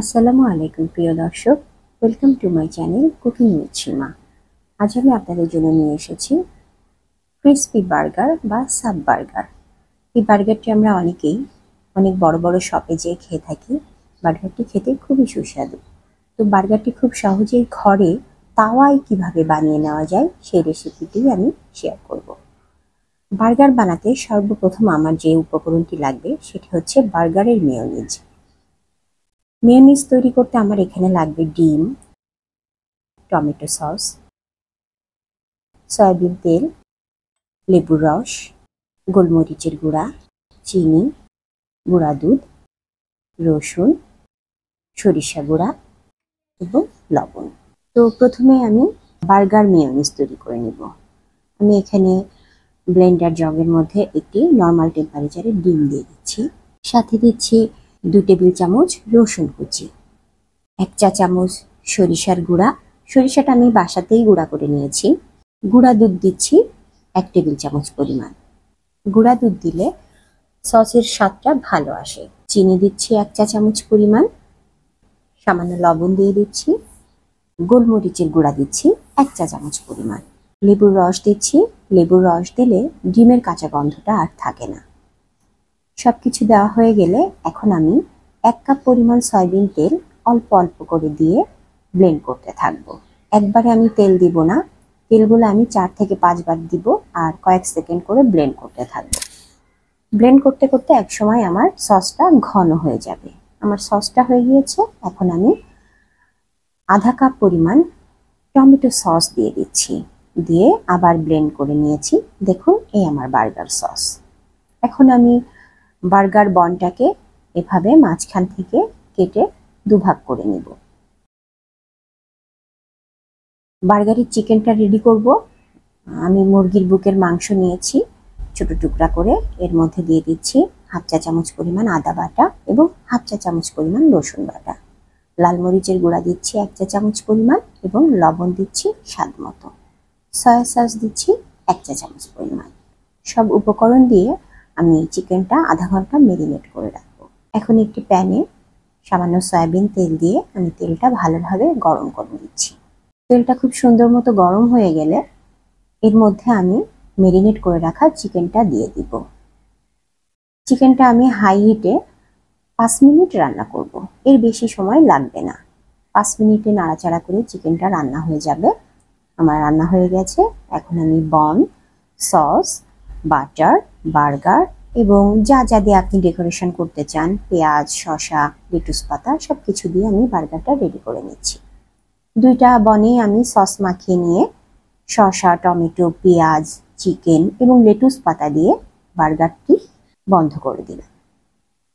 আসসালামু আলাইকুম প্রিয় দর্শক, welcome to my channel cooking with Seema. আজ আমি আপনাদের জন্য নিয়ে এসেছি ক্রিসপি বার্গার বা সাব বার্গার। এই বার্গারটি আমরা অনেকেই অনেক বড় বড় শপে যেয়ে খেয়ে থাকি। বার্গারটি খেতে খুবই সুস্বাদু। তো বার্গারটি খুব সহজেই ঘরে তাওয়ায় কিভাবে বানিয়ে নেওয়া যায় সেই রেসিপিটি আমি শেয়ার করব। বার্গার বানাতে সর্বপ্রথম আমার যে উপকরণটি লাগবে সেটি হচ্ছে বার্গারের মেয়োনিজ। মেয়োনিজ তৈরি করতে আমার এখানে লাগবে ডিম, টমেটো সস, সয়াবিন তেল, লেবুর রস, গোলমরিচের গুঁড়া, চিনি, গুঁড়া দুধ, রসুন, সরিষা গুঁড়া এবং লবণ। তো প্রথমে আমি বার্গার মেয়োনিজ তৈরি করে নেব। আমি এখানে ব্লেন্ডার জগের মধ্যে একটি নর্মাল টেম্পারেচারে ডিম দিয়ে দিচ্ছি। সাথে দিচ্ছি 2 টেবিল চামচ রসুন কুচি, 1 চা চামচ সরিষার গুঁড়া। সরিষাটা আমি বাসাতেই গুঁড়া করে নিয়েছি। গুঁড়া দুধ দিচ্ছি 1 টেবিল চামচ পরিমাণ। গুঁড়া দুধ দিলে সসের স্বাদটা ভালো আসে। চিনি দিচ্ছি 1 চা চামচ পরিমাণ, সামান্য লবণ দিয়ে দিচ্ছি, গোলমরিচের গুঁড়া দিচ্ছি 1 চা চামচ পরিমাণ, লেবুর রস দিচ্ছি। লেবুর রস দিলে ডিমের কাঁচা গন্ধটা আর থাকে না। সবকিছু দেওয়া হয়ে গেলে এখন আমি 1 কাপ পরিমাণ সয়াবিন তেল অল্প অল্প করে দিয়ে ব্লেন্ড করতে থাকবো। একবারে আমি তেল দিব না, তেলগুলো আমি 4 থেকে 5 বার দিব আর কয়েক সেকেন্ড করে ব্লেন্ড করতে থাকবো। ব্লেন্ড করতে করতে এক সময় আমার সসটা ঘন হয়ে যাবে। আমার সসটা হয়ে গিয়েছে। এখন আমি আধা কাপ পরিমাণ টমেটো সস দিয়ে দিচ্ছি, দিয়ে আবার ব্লেন্ড করে নিয়েছি। দেখুন, এই আমার বার্গার সস। এখন আমি বার্গার বনটাকে এভাবে মাঝখান থেকে কেটে দুভাগ করে নিব। বার্গারের চিকেনটা রেডি করব। আমি মুরগির বুকের মাংস নিয়েছি ছোট টুকরা করে। এর মধ্যে দিয়ে দিচ্ছি 1/2 চা চামচ পরিমাণ আদা বাটা এবং 1/2 চা চামচ পরিমাণ রসুন বাটা। লাল মরিচের গুঁড়া দিচ্ছি 1 চা চামচ পরিমাণ এবং লবণ দিচ্ছি স্বাদ মতো। সয়া সস দিচ্ছি 1 চা চামচ পরিমাণ। সব উপকরণ দিয়ে আমি চিকেনটা আধা ঘন্টা মেরিনেট করে রাখবো। এখন একটি প্যানে সামান্য সয়াবিন তেল দিয়ে আমি তেলটা ভালোভাবে গরম করে নিচ্ছি। তেলটা খুব সুন্দর মতো গরম হয়ে গেলে এর মধ্যে আমি মেরিনেট করে রাখা চিকেনটা দিয়ে দিব। চিকেনটা আমি হাই হিটে 5 মিনিট রান্না করব। এর বেশি সময় লাগবে না। 5 মিনিটে নাড়াচাড়া করে চিকেনটা রান্না হয়ে যাবে। আমার রান্না হয়ে গেছে। এখন আমি বন, সস, বাটার, বার্গার এবং যা যা দিয়ে আপনি ডেকোরেশন করতে চান, পেঁয়াজ, শসা, লেটুস পাতা সবকিছু দিয়ে আমি বার্গারটা রেডি করে নিচ্ছি। 2টা বনে আমি সস মাখিয়ে নিয়ে শসা, টমেটো, পেঁয়াজ, চিকেন এবং লেটুস পাতা দিয়ে বার্গারটি বন্ধ করে দিলাম।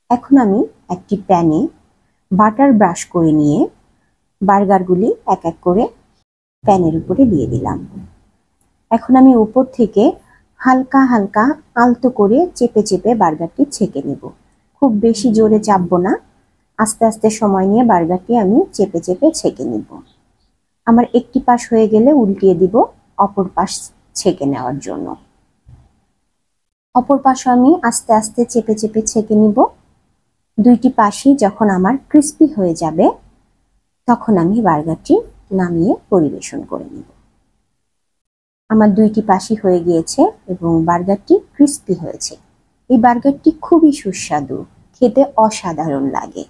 এখন আমি একটি প্যানে বাটার ব্রাশ করে নিয়ে বার্গারগুলি এক এক করে প্যানের উপরে দিয়ে দিলাম। এখন আমি উপর থেকে হালকা হালকা আলতো করে চেপে চেপে বার্গারটি ছেঁকে নেব। খুব বেশি জোরে চাপবো না, আস্তে আস্তে সময় নিয়ে বার্গারটি আমি চেপে চেপে ছেঁকে নেব। আমার একটি পাশ হয়ে গেলে উল্টিয়ে দিব অপর পাশ ছেঁকে নেওয়ার জন্য। অপর পাশও আমি আস্তে আস্তে চেপে চেপে ছেঁকে নিব। 2টি পাশই যখন আমার ক্রিস্পি হয়ে যাবে তখন আমি বার্গারটি নামিয়ে পরিবেশন করে নিব। আমার 2টি পাশই হয়ে গিয়েছে এবং বার্গারটি ক্রিস্পি হয়েছে। এই বার্গারটি খুবই সুস্বাদু, খেতে অসাধারণ লাগে।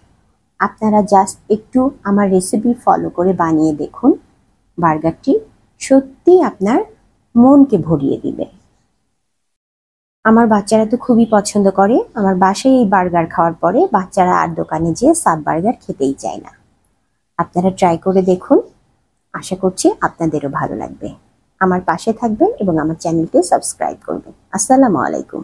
আপনারা জাস্ট একটু আমার রেসিপি ফলো করে বানিয়ে দেখুন। বার্গারটি সত্যি আপনার মনকে ভরিয়ে দিবে। আমার বাচ্চারা তো খুবই পছন্দ করে। আমার বাসায় এই বার্গার খাওয়ার পরে বাচ্চারা আর দোকানে যেয়ে সাব বার্গার খেতেই চায় না। আপনারা ট্রাই করে দেখুন। আশা করছি আপনাদেরও ভালো লাগবে। আমার পাশে থাকবেন এবং আমার চ্যানেলটি সাবস্ক্রাইব করবেন। আসসালামু আলাইকুম।